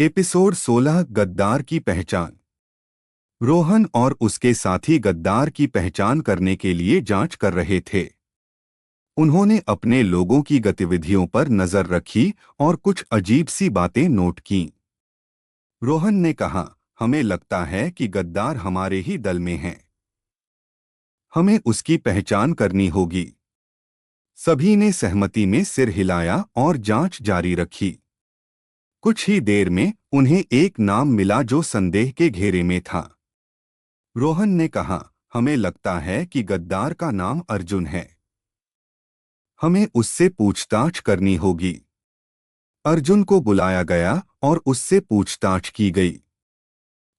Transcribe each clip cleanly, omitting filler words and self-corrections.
Episode 16 गद्दार की पहचान। रोहन और उसके साथी गद्दार की पहचान करने के लिए जांच कर रहे थे। उन्होंने अपने लोगों की गतिविधियों पर नजर रखी और कुछ अजीब सी बातें नोट कीं। रोहन ने कहा, हमें लगता है कि गद्दार हमारे ही दल में है। हमें उसकी पहचान करनी होगी। सभी ने सहमति में सिर हिलाया और जांच जारी रखी। कुछ ही देर में उन्हें एक नाम मिला जो संदेह के घेरे में था। रोहन ने कहा, हमें लगता है कि गद्दार का नाम अर्जुन है। हमें उससे पूछताछ करनी होगी। अर्जुन को बुलाया गया और उससे पूछताछ की गई।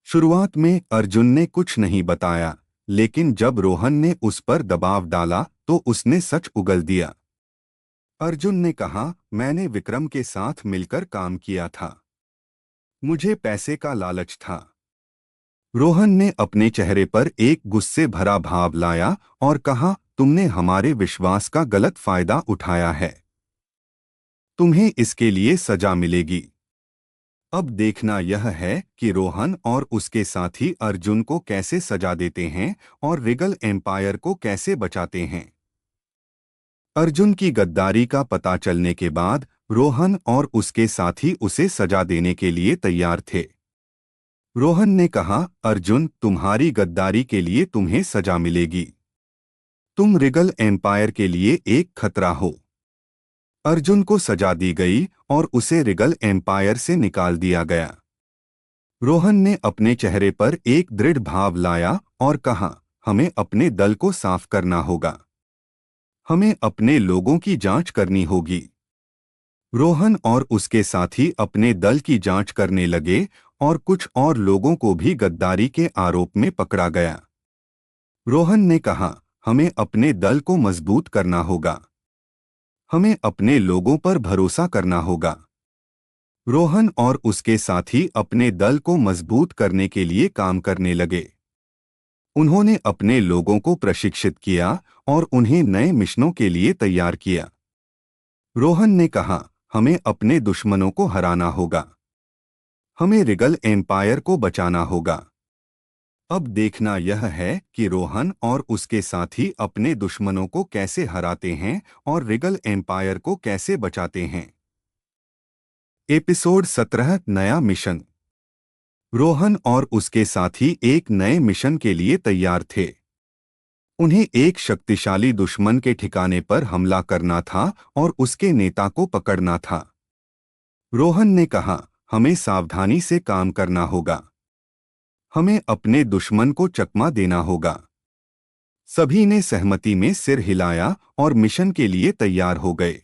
शुरुआत में अर्जुन ने कुछ नहीं बताया, लेकिन जब रोहन ने उस पर दबाव डाला तो उसने सच उगल दिया। अर्जुन ने कहा, मैंने विक्रम के साथ मिलकर काम किया था। मुझे पैसे का लालच था। रोहन ने अपने चेहरे पर एक गुस्से भरा भाव लाया और कहा, तुमने हमारे विश्वास का गलत फायदा उठाया है। तुम्हें इसके लिए सजा मिलेगी। अब देखना यह है कि रोहन और उसके साथी अर्जुन को कैसे सजा देते हैं और रिगल एम्पायर को कैसे बचाते हैं। अर्जुन की गद्दारी का पता चलने के बाद रोहन और उसके साथी उसे सजा देने के लिए तैयार थे। रोहन ने कहा, अर्जुन, तुम्हारी गद्दारी के लिए तुम्हें सजा मिलेगी। तुम रिगल एम्पायर के लिए एक खतरा हो। अर्जुन को सजा दी गई और उसे रिगल एम्पायर से निकाल दिया गया। रोहन ने अपने चेहरे पर एक दृढ़ भाव लाया और कहा, हमें अपने दल को साफ करना होगा। हमें अपने लोगों की जांच करनी होगी। रोहन और उसके साथी अपने दल की जांच करने लगे और कुछ और लोगों को भी गद्दारी के आरोप में पकड़ा गया। रोहन ने कहा, हमें अपने दल को मजबूत करना होगा। हमें अपने लोगों पर भरोसा करना होगा। रोहन और उसके साथी अपने दल को मजबूत करने के लिए काम करने लगे। उन्होंने अपने लोगों को प्रशिक्षित किया और उन्हें नए मिशनों के लिए तैयार किया। रोहन ने कहा, हमें अपने दुश्मनों को हराना होगा। हमें रिगल एम्पायर को बचाना होगा। अब देखना यह है कि रोहन और उसके साथी अपने दुश्मनों को कैसे हराते हैं और रिगल एम्पायर को कैसे बचाते हैं। एपिसोड 17 नया मिशन। रोहन और उसके साथी एक नए मिशन के लिए तैयार थे। उन्हें एक शक्तिशाली दुश्मन के ठिकाने पर हमला करना था और उसके नेता को पकड़ना था। रोहन ने कहा, हमें सावधानी से काम करना होगा। हमें अपने दुश्मन को चकमा देना होगा। सभी ने सहमति में सिर हिलाया और मिशन के लिए तैयार हो गए।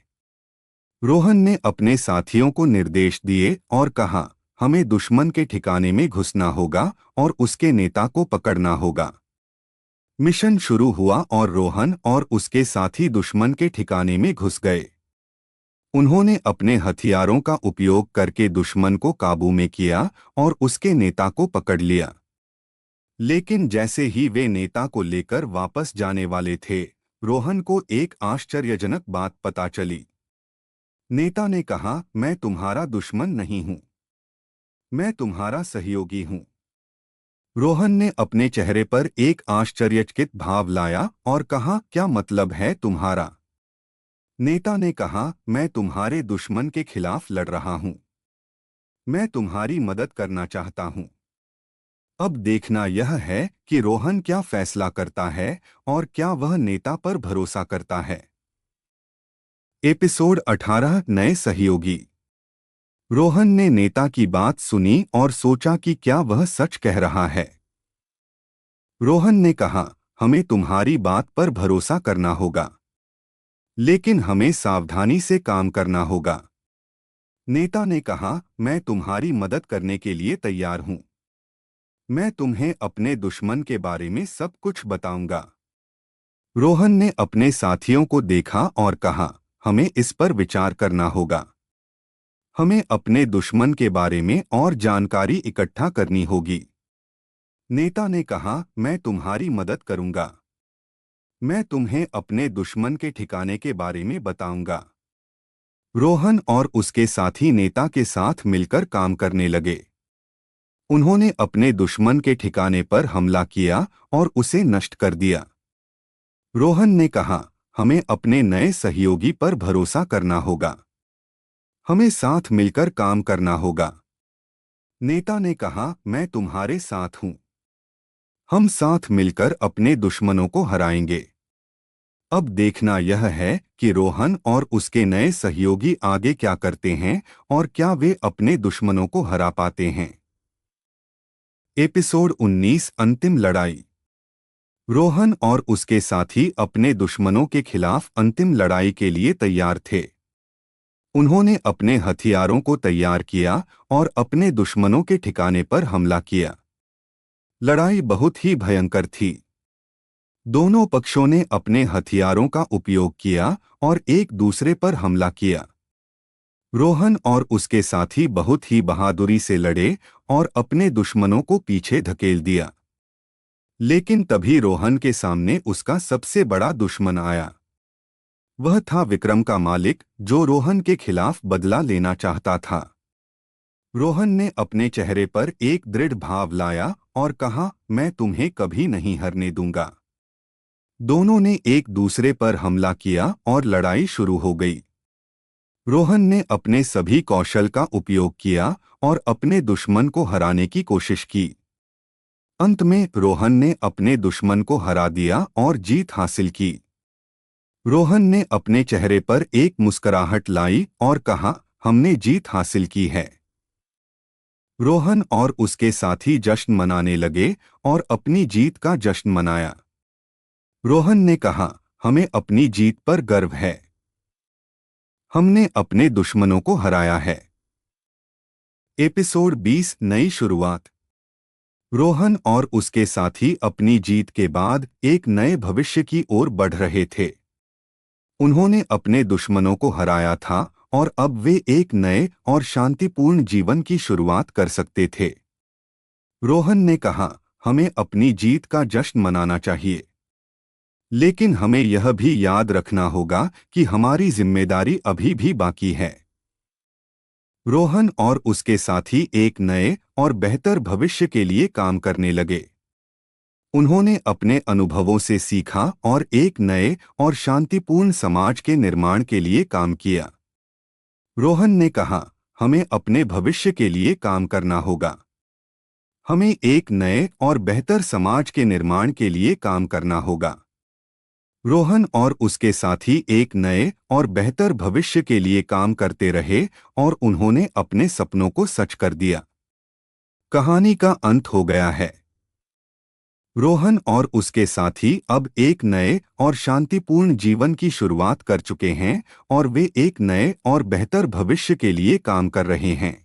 रोहन ने अपने साथियों को निर्देश दिए और कहा, हमें दुश्मन के ठिकाने में घुसना होगा और उसके नेता को पकड़ना होगा। मिशन शुरू हुआ और रोहन और उसके साथी दुश्मन के ठिकाने में घुस गए। उन्होंने अपने हथियारों का उपयोग करके दुश्मन को काबू में किया और उसके नेता को पकड़ लिया। लेकिन जैसे ही वे नेता को लेकर वापस जाने वाले थे, रोहन को एक आश्चर्यजनक बात पता चली। नेता ने कहा, मैं तुम्हारा दुश्मन नहीं हूं। मैं तुम्हारा सहयोगी हूं। रोहन ने अपने चेहरे पर एक आश्चर्यचकित भाव लाया और कहा, क्या मतलब है तुम्हारा? नेता ने कहा, मैं तुम्हारे दुश्मन के खिलाफ लड़ रहा हूं। मैं तुम्हारी मदद करना चाहता हूं। अब देखना यह है कि रोहन क्या फैसला करता है और क्या वह नेता पर भरोसा करता है। एपिसोड 18 नए सहयोगी। रोहन ने नेता की बात सुनी और सोचा कि क्या वह सच कह रहा है। रोहन ने कहा, हमें तुम्हारी बात पर भरोसा करना होगा, लेकिन हमें सावधानी से काम करना होगा। नेता ने कहा, मैं तुम्हारी मदद करने के लिए तैयार हूं। मैं तुम्हें अपने दुश्मन के बारे में सब कुछ बताऊंगा। रोहन ने अपने साथियों को देखा और कहा, हमें इस पर विचार करना होगा। हमें अपने दुश्मन के बारे में और जानकारी इकट्ठा करनी होगी। नेता ने कहा, मैं तुम्हारी मदद करूंगा। मैं तुम्हें अपने दुश्मन के ठिकाने के बारे में बताऊंगा। रोहन और उसके साथी नेता के साथ मिलकर काम करने लगे। उन्होंने अपने दुश्मन के ठिकाने पर हमला किया और उसे नष्ट कर दिया। रोहन ने कहा, हमें अपने नए सहयोगी पर भरोसा करना होगा। हमें साथ मिलकर काम करना होगा। नेता ने कहा, मैं तुम्हारे साथ हूं। हम साथ मिलकर अपने दुश्मनों को हराएंगे। अब देखना यह है कि रोहन और उसके नए सहयोगी आगे क्या करते हैं और क्या वे अपने दुश्मनों को हरा पाते हैं। एपिसोड 19 अंतिम लड़ाई। रोहन और उसके साथी अपने दुश्मनों के खिलाफ अंतिम लड़ाई के लिए तैयार थे। उन्होंने अपने हथियारों को तैयार किया और अपने दुश्मनों के ठिकाने पर हमला किया। लड़ाई बहुत ही भयंकर थी। दोनों पक्षों ने अपने हथियारों का उपयोग किया और एक दूसरे पर हमला किया। रोहन और उसके साथी बहुत ही बहादुरी से लड़े और अपने दुश्मनों को पीछे धकेल दिया। लेकिन तभी रोहन के सामने उसका सबसे बड़ा दुश्मन आया। वह था विक्रम का मालिक, जो रोहन के खिलाफ बदला लेना चाहता था। रोहन ने अपने चेहरे पर एक दृढ़ भाव लाया और कहा, मैं तुम्हें कभी नहीं हारने दूंगा। दोनों ने एक दूसरे पर हमला किया और लड़ाई शुरू हो गई। रोहन ने अपने सभी कौशल का उपयोग किया और अपने दुश्मन को हराने की कोशिश की। अंत में रोहन ने अपने दुश्मन को हरा दिया और जीत हासिल की। रोहन ने अपने चेहरे पर एक मुस्कुराहट लाई और कहा, हमने जीत हासिल की है। रोहन और उसके साथी जश्न मनाने लगे और अपनी जीत का जश्न मनाया। रोहन ने कहा, हमें अपनी जीत पर गर्व है। हमने अपने दुश्मनों को हराया है। एपिसोड 20 नई शुरुआत। रोहन और उसके साथी अपनी जीत के बाद एक नए भविष्य की ओर बढ़ रहे थे। उन्होंने अपने दुश्मनों को हराया था और अब वे एक नए और शांतिपूर्ण जीवन की शुरुआत कर सकते थे। रोहन ने कहा, हमें अपनी जीत का जश्न मनाना चाहिए, लेकिन हमें यह भी याद रखना होगा कि हमारी जिम्मेदारी अभी भी बाकी है। रोहन और उसके साथी एक नए और बेहतर भविष्य के लिए काम करने लगे। उन्होंने अपने अनुभवों से सीखा और एक नए और शांतिपूर्ण समाज के निर्माण के लिए काम किया। रोहन ने कहा, हमें अपने भविष्य के लिए काम करना होगा। हमें एक नए और बेहतर समाज के निर्माण के लिए काम करना होगा। रोहन और उसके साथी एक नए और बेहतर भविष्य के लिए काम करते रहे और उन्होंने अपने सपनों को सच कर दिया। कहानी का अंत हो गया है। रोहन और उसके साथी अब एक नए और शांतिपूर्ण जीवन की शुरुआत कर चुके हैं और वे एक नए और बेहतर भविष्य के लिए काम कर रहे हैं।